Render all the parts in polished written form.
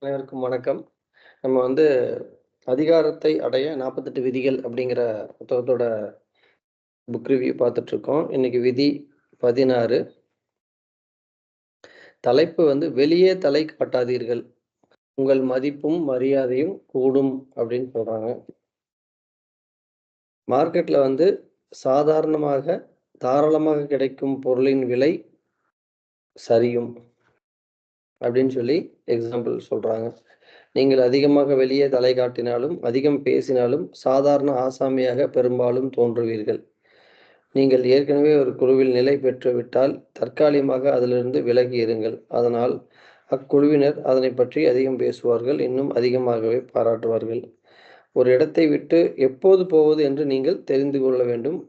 அனைவருக்கும் வணக்கம். நம்ம அதிகாரத்தை அடைய 48 விதிகள் அப்படிங்கிற புத்தகத்தோட புக் ரிவ்யூ பார்த்துட்ருக்கோம். இன்னைக்கு விதி 16. தலைப்பு வெளியே தலை காட்டாதீர்கள். உங்கள் மதிப்பும் மரியாதையும் கூடும் அப்படின்னு சொல்றாங்க. மார்க்கெட்ல சாதாரணமாக, தாராளமாக கிடைக்கும் பொருளின் விலை சரியும் அப்படின்னு சொல்லி எக்ஸாம்பிள் சொல்றாங்க. நீங்கள் அதிகமாக வெளியே தலை காட்டினாலும், அதிகம் பேசினாலும் சாதாரண ஆசாமியாக பெரும்பாலும் தோன்றுவீர்கள். நீங்கள் ஏற்கனவே ஒரு குழுவில் நிலை பெற்றுவிட்டால் தற்காலிகமாக அதிலிருந்து விலகி இருங்கள். அதனால் அக்குழுவினர் அதனை பற்றி அதிகம் பேசுவார்கள், இன்னும் அதிகமாகவே பாராட்டுவார்கள். ஒரு இடத்தை விட்டு எப்போது போவது என்று நீங்கள் தெரிந்து கொள்ள வேண்டும்.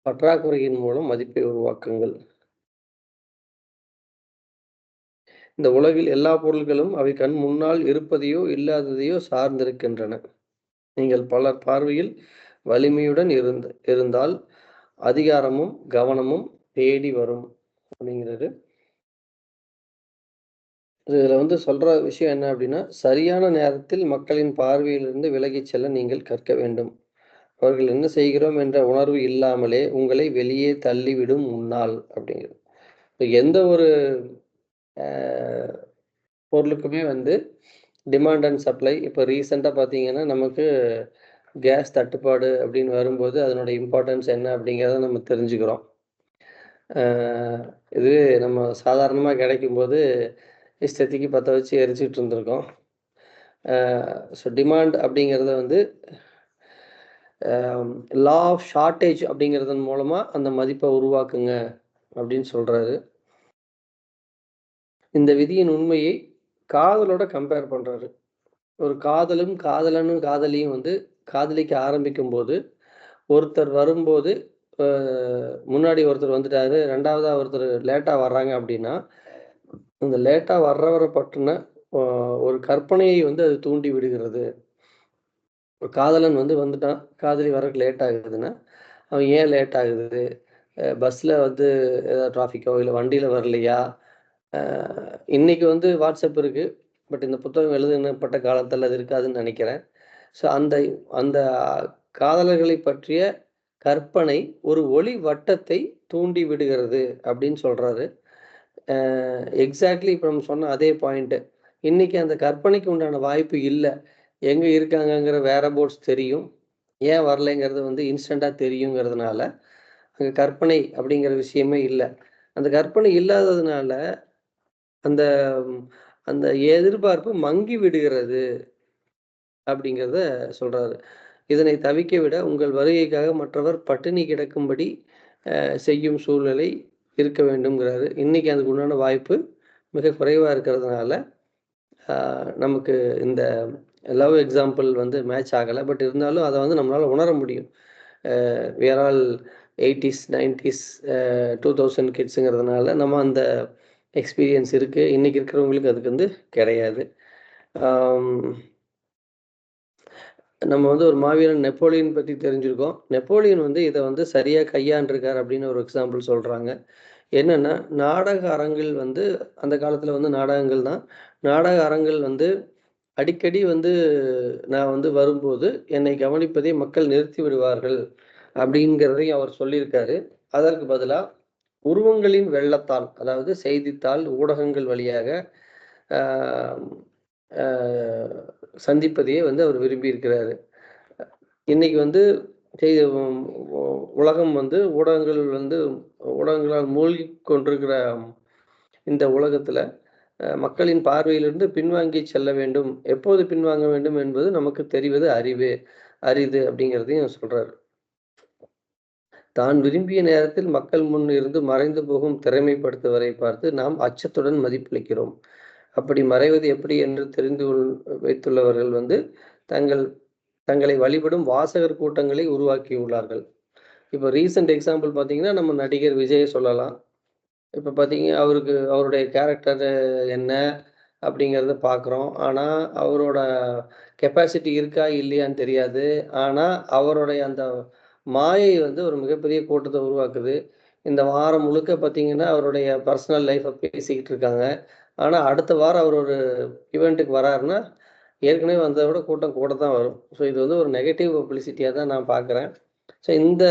பற்றாக்குறையின் மூலம் மதிப்பை உருவாக்குங்கள். இந்த உலகில் எல்லா பொருள்களும் அவை கண் முன்னால் இருப்பதையோ இல்லாததையோ சார்ந்திருக்கின்றன. நீங்கள் பலர் பார்வையில் வலிமையுடன் இருந்தால் அதிகாரமும் கவனமும் தேடி வரும் அப்படிங்கிறது. இதுல சொல்ற விஷயம் என்ன அப்படின்னா, சரியான நேரத்தில் மக்களின் பார்வையிலிருந்து விலகிச் செல்ல நீங்கள் கற்க வேண்டும். அவர்கள் என்ன செய்கிறோம் என்ற உணர்வு இல்லாமலே உங்களை வெளியே தள்ளிவிடும் முன்னால் அப்படிங்கிறது. இப்ப எந்த ஒரு பொருளுக்குமே டிமாண்ட் அண்ட் சப்ளை. இப்போ ரீசெண்டாக பார்த்தீங்கன்னா, நமக்கு கேஸ் தட்டுப்பாடு அப்படின்னு வரும்போது அதனுடைய இம்பார்ட்டன்ஸ் என்ன அப்படிங்கிறத நம்ம தெரிஞ்சுக்கிறோம். இது நம்ம சாதாரணமாக கிடைக்கும்போது இஷ்டத்துக்கு பற்ற வச்சு எரிச்சிட்டு இருந்திருக்கோம். ஸோ டிமாண்ட் அப்படிங்கிறத லா ஆஃப் ஷார்ட்டேஜ் அப்படிங்கிறதன் மூலமாக அந்த மதிப்பை உருவாக்குங்க அப்படின்னு சொல்கிறாரு. இந்த விதியின் உண்மையை காதலோட கம்பேர் பண்ணுறாரு. ஒரு காதலும் காதலனும் காதலியும் காதலிக்க ஆரம்பிக்கும்போது, ஒருத்தர் வரும்போது முன்னாடி ஒருத்தர் வந்துட்டாரு, 2வதா ஒருத்தர் லேட்டா வர்றாங்க அப்படின்னா, அந்த லேட்டா வர்றவரை பற்றின ஒரு கற்பனையை அது தூண்டி விடுகிறது. ஒரு காதலன் வந்துட்டான், காதலி வர்றதுக்கு லேட் ஆகுதுன்னா, அவன் ஏன் லேட் ஆகுது? பஸ்ல ஏதாவது டிராஃபிக்கோ, இல்ல வண்டியில வரலையா? இன்னைக்கு வாட்ஸ்அப் இருக்கு. பட் இந்த புத்தகம் எழுதப்பட்ட காலத்துல அது இருக்காதுன்னு நினைக்கிறேன். ஸோ அந்த அந்த காதலர்களை பற்றிய கற்பனை ஒரு ஒளி வட்டத்தை தூண்டி விடுகிறது அப்படின்னு சொல்றாரு. எக்ஸாக்ட்லி இப்போ நம்ம சொன்ன அதே பாயிண்ட்டு. இன்னைக்கு அந்த கற்பனைக்கு உண்டான வாய்ப்பு இல்ல. எங்க இருக்காங்கங்கிற வேரபோர்ட்ஸ் தெரியும். ஏன் வரலைங்கிறது இன்ஸ்டன்ட்டா தெரியுங்கிறதுனால, அங்க கற்பனை அப்படிங்கிற விஷயமே இல்ல. அந்த கற்பனை இல்லாததுனால, அந்த அந்த எதிர்பார்ப்பு மங்கி விடுகிறது அப்படிங்கிறத சொல்றாரு. இதனை தவிக்க விட உங்கள் வருகைக்காக மற்றவர் பட்டினி கிடக்கும்படி செய்யும் சூழ்நிலை இருக்க வேண்டும்ங்கிறாரு. இன்னைக்கு அதுக்கு உண்டான வாய்ப்பு மிக குறைவா இருக்கிறதுனால, நமக்கு இந்த லவ் எக்ஸாம்பிள் மேட்ச் ஆகல. பட் இருந்தாலும் அத நம்மளால உணர முடியும். வி ஆர் ஆல் 80ஸ், 90ஸ், 2000 கிட்ஸுங்கிறதுனால நம்ம அந்த எக்ஸ்பீரியன்ஸ் இருக்கு. இன்னைக்கு இருக்கிறவங்களுக்கு அதுக்கு கிடையாது. நம்ம ஒரு மாவீரன் நெப்போலியன் பத்தி தெரிஞ்சிருக்கோம். நெப்போலியன் இத சரியா கையாண்டிருக்காரு அப்படின்னு ஒரு எக்ஸாம்பிள் சொல்றாங்க. என்னன்னா, நாடக அரங்கில் அந்த காலத்துல நாடகங்கள் தான். நாடக அரங்கில் அடிக்கடி நான் வரும்போது என்னை கவனிப்பதை மக்கள் நிறுத்தி விடுவார்கள் அப்படிங்கிறதையும் அவர் சொல்லியிருக்காரு. அதற்கு பதிலா உருவங்களின் வெள்ளத்தாள், அதாவது செய்தித்தாள், ஊடகங்கள் வழியாக ஆ ஆ சந்திப்பதையே அவர் விரும்பியிருக்கிறாரு. இன்னைக்கு செய் உலகம் ஊடகங்கள் ஊடகங்களால் மூழ்கிக் கொண்டிருக்கிற இந்த உலகத்துல மக்களின் பார்வையிலிருந்து பின்வாங்கி செல்ல வேண்டும். எப்போது பின்வாங்க வேண்டும் என்பது நமக்கு தெரிவது அரிது அப்படிங்கிறதையும் சொல்றாரு. தான் விரும்பிய நேரத்தில் மக்கள் முன் இருந்து மறைந்து போகும் திறமைப்படுத்துவரை பார்த்து நாம் அச்சத்துடன் மதிப்பளிக்கிறோம். அப்படி மறைவது எப்படி என்று தெரிந்து வைத்துள்ளவர்கள் தங்கள் தங்களை வழிபடும் வாசகர் கூட்டங்களை உருவாக்கியுள்ளார்கள். இப்போ ரீசென்ட் எக்ஸாம்பிள் பார்த்தீங்கன்னா, நம்ம நடிகர் விஜய சொல்லலாம். இப்ப பார்த்தீங்க அவருடைய கேரக்டர் என்ன அப்படிங்கிறத பார்க்குறோம். ஆனா, அவரோட கெப்பாசிட்டி இருக்கா இல்லையான்னு தெரியாது. ஆனா, அவருடைய அந்த மாயை ஒரு மிகப்பெரிய கூட்டத்த உருவாக்குது. இந்த வாரம் முழுக்க பார்த்தீங்கன்னா, அவருடைய பர்சனல் லைஃப்ப பேசிக்கிட்டு இருக்காங்க. ஆனா அடுத்த வாரம் அவர் ஒரு ஈவென்ட்டுக்கு வராருன்னா, ஏற்கனவே வந்தத விட கூட்டம் கூட தான் வரும். ஸோ இது வந்து ஒரு நெகட்டிவ் பப்ளிசிட்டியா தான் நான் பார்க்குறேன். ஸோ இந்த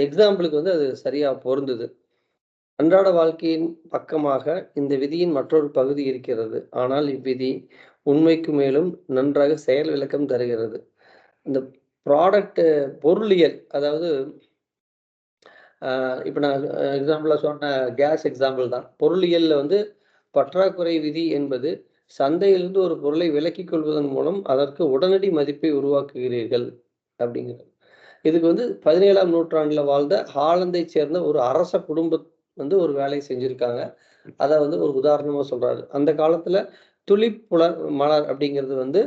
எக்ஸாம்பிளுக்கு வந்து அது சரியா பொருந்துது. அன்றாட வாழ்க்கையின் பக்கமாக இந்த விதியின் மற்றொரு பகுதி இருக்கிறது. ஆனால் இவ்விதி உண்மைக்கு மேலும் நன்றாக செயல் விளக்கம் தருகிறது. இந்த ப்ராடக்ட் பொருளியல், அதாவது இப்ப நான் எக்ஸாம்பிளா சொன்ன கேஸ் எக்ஸாம்பிள் தான். பொருளியல்ல வந்து பற்றாக்குறை விதி என்பது சந்தையிலிருந்து ஒரு பொருளை விலக்கிக் கொள்வதன் மூலம் அதற்கு உடனடி மதிப்பை உருவாக்குகிறீர்கள் அப்படிங்கிறது. இதுக்கு வந்து 17ஆம் நூற்றாண்டுல வாழ்ந்த ஹாலந்தைச் சேர்ந்த ஒரு அரச குடும்பம் வந்து ஒரு வேலைய செஞ்சிருக்காங்க. அத வந்து ஒரு உதாரணமா சொல்றாரு. அந்த காலத்துல துலிப் மலர் அப்படிங்கிறது வந்து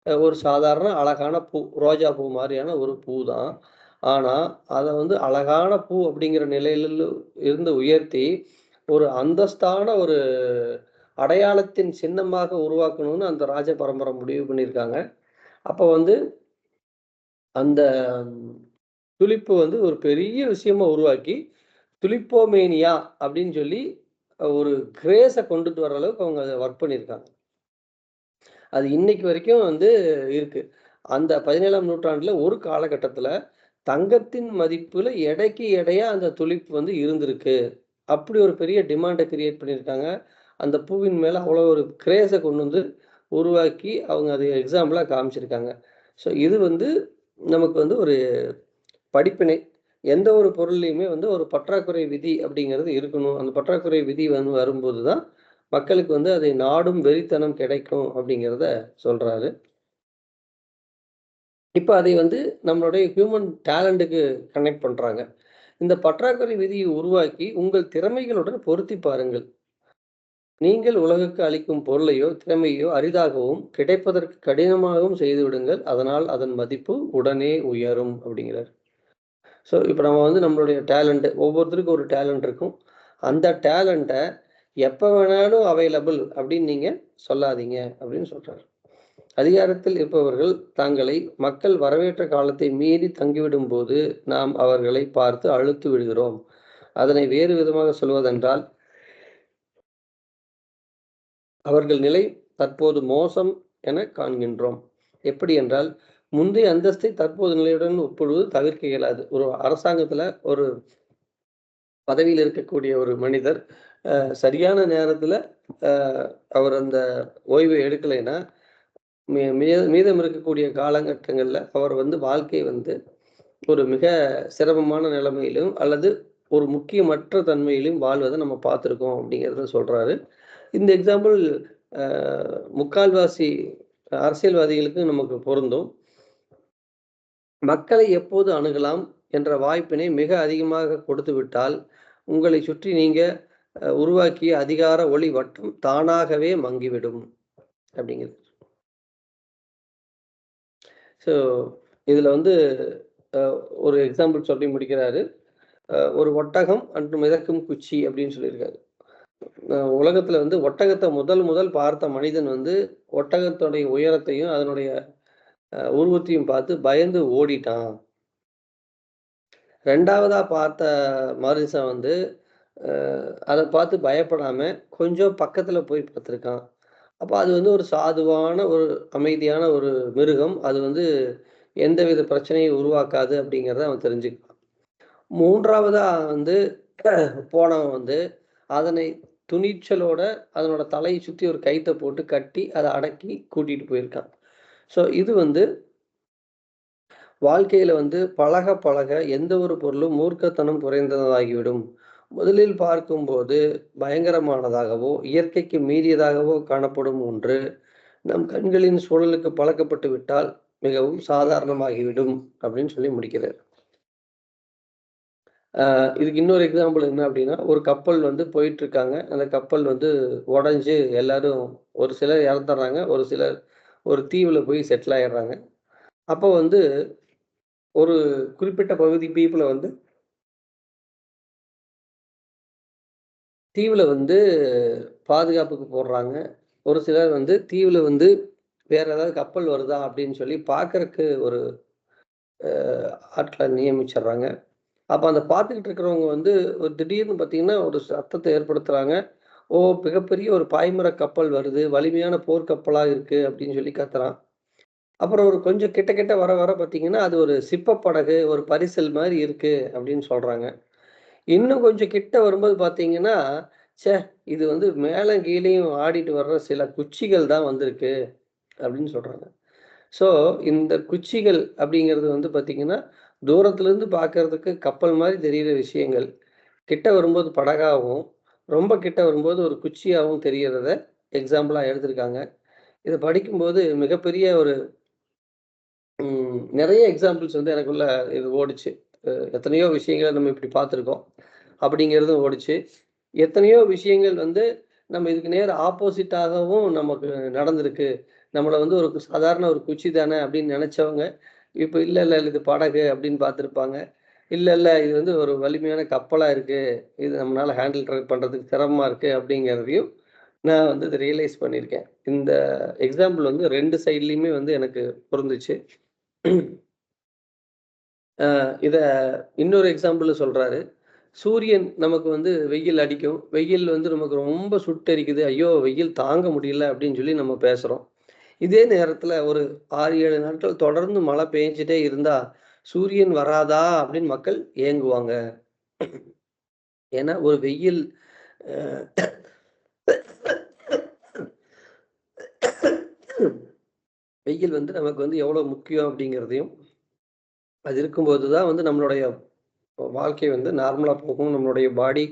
ஒரு சாதாரண அழகான பூ. ரோஜா பூ மாரியான ஒரு பூ தான். ஆனா, அத வந்து அழகான பூ அப்படிங்கிற நிலையில இருந்து உயர்த்தி, ஒரு அந்தஸ்தான ஒரு அடையாளத்தின் சின்னமாக உருவாக்கணும்னு அந்த ராஜ பரம்பரை முடிவு பண்ணியிருக்காங்க. அப்ப வந்து அந்த துலிப்பு வந்து ஒரு பெரிய விஷயமா உருவாக்கி, துலிப்போமேனியா அப்படின்னு சொல்லி ஒரு கிரேஸ கொண்டுட்டு வர அளவுக்கு அவங்க அத வொர்க் பண்ணியிருக்காங்க. அது இன்னைக்கு வரைக்கும் வந்து இருக்கு. அந்த 17ஆம் நூற்றாண்டுல ஒரு காலகட்டத்தில தங்கத்தின் மதிப்புல எடைக்கு எடையா அந்த துலிப் வந்து இருந்திருக்கு. அப்படி ஒரு பெரிய டிமாண்ட கிரியேட் பண்ணியிருக்காங்க. அந்த பூவின் மேல அவ்வளோ ஒரு கிரேஸ கொண்டு வந்து உருவாக்கி, அவங்க அத எக்ஸாம்பிளா காமிச்சிருக்காங்க. ஸோ இது வந்து நமக்கு வந்து ஒரு படிப்பினை. எந்த ஒரு பொருள்லயுமே வந்து ஒரு பற்றாக்குறை விதி அப்படிங்கிறது இருக்கணும். அந்த பற்றாக்குறை விதி வந்து வரும்போது தான், மக்களுக்கு வந்து அதை நாடும் வெறித்தனம் கிடைக்கும் அப்படிங்கிறத சொல்றாரு. இப்ப அதை வந்து நம்மளுடைய ஹியூமன் டேலண்ட்டுக்கு கனெக்ட் பண்றாங்க. இந்த பற்றாக்குறை விதியை உருவாக்கி உங்கள் திறமைகளுடன் பொருத்தி பாருங்கள். நீங்கள் உலகுக்கு அளிக்கும் பொருளையோ, திறமையோ அரிதாகவும், கிடைப்பதற்கு கடினமாகவும் செய்துவிடுங்கள். அதனால் அதன் மதிப்பு உடனே உயரும் அப்படிங்கிறார். ஸோ, இப்ப நம்ம வந்து நம்மளுடைய டேலண்ட், ஒவ்வொருத்தருக்கும் ஒரு டேலண்ட் இருக்கும். அந்த டேலண்ட்ட எப்ப வேணாலும் அவைலபிள் அப்படின்னு நீங்க சொல்லாதீங்க அப்படின்னு சொல்றாரு. அதிகாரத்தில் இருப்பவர்கள் தங்களை மக்கள் வரவேற்ற காலத்தை மீறி தங்கிவிடும்போது, நாம் அவர்களை பார்த்து அலுத்து விடுகிறோம். அதனை வேறு விதமாக சொல்வதென்றால், அவர்கள் நிலை தற்போது மோசம் எனக் காண்கின்றோம். எப்படி என்றால், முந்தைய அந்தஸ்தை தற்போது நிலையுடன் ஒப்பிடுவது தவிர்க்க இயலாது. ஒரு அரசாங்கத்தில ஒரு பதவியில இருக்கக்கூடிய ஒரு மனிதர், சரியான நேரத்தில அ அவர் அந்த ஓய்வு எடுக்கலைன்னா, மீதம் இருக்கக்கூடிய காலகட்டங்கள்ல அவர் வந்து வாழ்க்கை வந்து ஒரு மிக சிரமமான நிலைமையிலும், அல்லது ஒரு முக்கியமற்ற தன்மையிலும் வாழ்வத நம்ம பார்த்துருக்கோம் அப்படிங்கிறத சொல்றாரு. இந்த எக்ஸாம்பிள் அ முக்கால்வாசி அரசியல்வாதிகளுக்கு நமக்கு பொருந்தும். மக்களை எப்போது அணுகலாம் என்ற வாய்ப்பினை மிக அதிகமாக கொடுத்துவிட்டால், உங்களைச் சுற்றி நீங்க உருவாக்கிய அதிகார ஒளி வட்டம் தானாகவே மங்கிவிடும் அப்படிங்கிறது. ஸோ, இதுல வந்து அ ஒரு எக்ஸாம்பிள் சொல்லி முடிக்கிறாரு. ஒரு ஒட்டகம் அன்று மிதக்கும் குச்சி அப்படின்னு சொல்லியிருக்காரு. உலகத்துல வந்து ஒட்டகத்த முதல் முதல் பார்த்த மனிதன் வந்து, ஒட்டகத்துடைய உயரத்தையும், அதனுடைய உருவத்தையும் பார்த்து பயந்து ஓடிட்டான். 2வதா பார்த்த மனுஷன் வந்து, அ அத பார்த்து பயப்படாம, கொஞ்சம் பக்கத்துல போய் பார்த்துருக்கான். அப்ப அது வந்து ஒரு சாதுவான, ஒரு அமைதியான ஒரு மிருகம். அது வந்து எந்தவித பிரச்சனையும் உருவாக்காது அப்படிங்கிறத அவன் தெரிஞ்சுக்கிட்டான். 3வதா வந்து போனவன் வந்து, அதனை துணிச்சலோட அதனோட தலைய சுத்தி ஒரு கயித்த போட்டு கட்டி, அத அடக்கி கூட்டிட்டு போயிருக்கான். ஸோ இது வந்து வாழ்க்கையில வந்து பழக பழக எந்த ஒரு பொருளும் மூர்க்கத்தனம் குறைந்ததாகிவிடும். முதலில் பார்க்கும்போது பயங்கரமானதாகவோ, இயற்கைக்கு மீறியதாகவோ காணப்படும் ஒன்று, நம் கண்களின் சூழலுக்கு பழக்கப்பட்டு விட்டால் மிகவும் சாதாரணமாகிவிடும் அப்படின்னு சொல்லி முடிக்கிறார். இதுக்கு இன்னொரு எக்ஸாம்பிள் என்ன அப்டின்னா, ஒரு கப்பல் வந்து போயிட்டுருக்காங்க. அந்த கப்பல் வந்து உடைஞ்சு எல்லாரும், ஒரு சிலர் இறந்துர்றாங்க. ஒரு சிலர் ஒரு தீவுல போய் செட்டில் ஆயிடுறாங்க. அப்போ வந்து ஒரு குறிப்பிட்ட பகுதி பீப்பிள வந்து தீவுல வந்து பாதுகாப்புக்கு போடுறாங்க. ஒரு சிலர் வந்து தீவுல வந்து வேற ஏதாவது கப்பல் வருதா அப்படின்னு சொல்லி பார்க்கறக்கு ஒரு அ ஆட்கள நியமிச்சர்றாங்க. அப்ப அந்த பார்த்துக்கிட்டு இருக்கிறவங்க வந்து ஒரு திடீர்னு பார்த்தீங்கன்னா, ஒரு சத்தத்த ஏற்படுத்துறாங்க. ஓ! மிகப்பெரிய ஒரு பாய்மர கப்பல் வருது. வலிமையான போர்க்கப்பலா இருக்கு அப்படின்னு சொல்லி கத்துறான். அப்புறம் ஒரு கொஞ்சம் கிட்ட கிட்ட வர வர பார்த்தீங்கன்னா, அது ஒரு சிப்ப படகு, ஒரு பரிசல் மாரி இருக்கு அப்படின்னு சொல்றாங்க. இன்னும் கொஞ்சம் கிட்ட வரும்போது பார்த்தீங்கன்னா, ச்சே! இது வந்து மேல கீழயும் ஆடிட்டு வர்ற சில குச்சிகள் தான் வந்திருக்கு அப்படின்னு சொல்றாங்க. ஸோ, இந்த குச்சிகள் அப்படிங்கிறது வந்து பார்த்தீங்கன்னா, தூரத்திலிருந்து பார்க்கறதுக்கு கப்பல் மாரி தெரியிற விஷயங்கள். கிட்ட வரும்போது படகாவும், ரொம்ப கிட்ட வரும்போது ஒரு குச்சியாவும் தெரியறத எக்ஸாம்பிளா எடுத்திருக்காங்க. இத படிக்கும்போது மிகப்பெரிய ஒரு நெறைய எக்ஸாம்பிள்ஸ் வந்து எனக்குள்ள இது ஓடுச்சு. எத்தனையோ விஷயங்கள நம்ம இப்படி பார்த்துருக்கோம். அப்படிங்கிறதும் ஓடுச்சு. எத்தனையோ விஷயங்கள் வந்து நம்ம இதுக்கு நேர் ஆப்போசிட்டாகவும் நமக்கு நடந்திருக்கு. நம்மள வந்து ஒரு சாதாரண ஒரு குச்சி தானே அப்படின்னு நெனச்சவங்க, இப்ப இல்ல, இல்ல இது படகு அப்படின்னு பார்த்துருப்பாங்க. இல்ல, இல்ல இது வந்து ஒரு வலிமையான கப்பலா இருக்கு. இது நம்மனால பண்றதுக்கு சிரமமா இருக்கு அப்படிங்கிறதையும் நான் வந்து இத ரியலைஸ் பண்ணியிருக்கேன். இந்த எக்ஸாம்பிள் வந்து 2 சைட்லயுமே வந்து எனக்கு பொருந்துச்சு. இத இன்னொரு எக்ஸாம்பிள்ல சொல்றாரு. சூரியன் நமக்கு வந்து வெயில் அடிக்கும். வெயில் வந்து நமக்கு ரொம்ப சுட்டெரிக்குது. ஐயோ! வெயில் தாங்க முடியல அப்படின்னு சொல்லி நம்ம பேசுறோம். இதே நேரத்துல ஒரு 6, 7 நாட்கள் தொடர்ந்து மழை பெஞ்சுட்டே இருந்தா, சூரியன் வராதா அப்படின்னு மக்கள் ஏங்குவாங்க. ஏன்னா ஒரு வெயில் அ வெயில் வந்து நமக்கு வந்து எவ்வளோ முக்கியம் அப்படிங்கிறதையும், அது இருக்கும்போது தான் வந்து நம்மளுடைய வாழ்க்கை வந்து நார்மலா போகும். நம்மளுடைய பாடி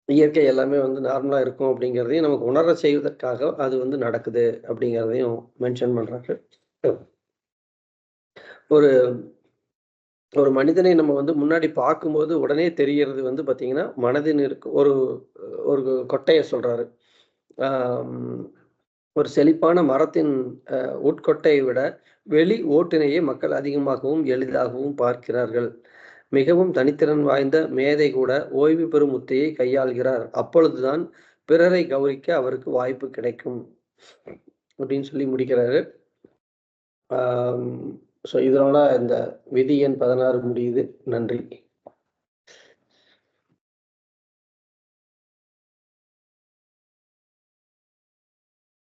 இயற்கை எல்லாமே வந்து நார்மலா இருக்கும் அப்படிங்கிறதையும் நமக்கு உணர செய்வதற்காக அது வந்து நடக்குது அப்படிங்கிறதையும் மென்ஷன் பண்றாரு. ஒரு ஒரு மனிதனை நம்ம வந்து முன்னாடி பார்க்கும்போது உடனே தெரியறது வந்து பார்த்தீங்கன்னா, மனதின் இருக்கு ஒரு ஒரு கொட்டைய சொல்றாரு. ஆம் ஒரு செழிப்பான மரத்தின் உட்கொட்டையை விட வெளி ஓட்டினையே மக்கள் அதிகமாகவும், எளிதாகவும் பார்க்கிறார்கள். மிகவும் தனித்திறன் வாய்ந்த மேதை கூட ஓய்வு பெறும் உத்தியை கையாள்கிறார். அப்பொழுதுதான் பிறரை கவனிக்க அவருக்கு வாய்ப்பு கிடைக்கும். அப்படின்னு சொல்லி முடிக்கிறாரு. ஆம். ஸோ இதனோட இந்த விதி எண் 16 முடியுது. நன்றி.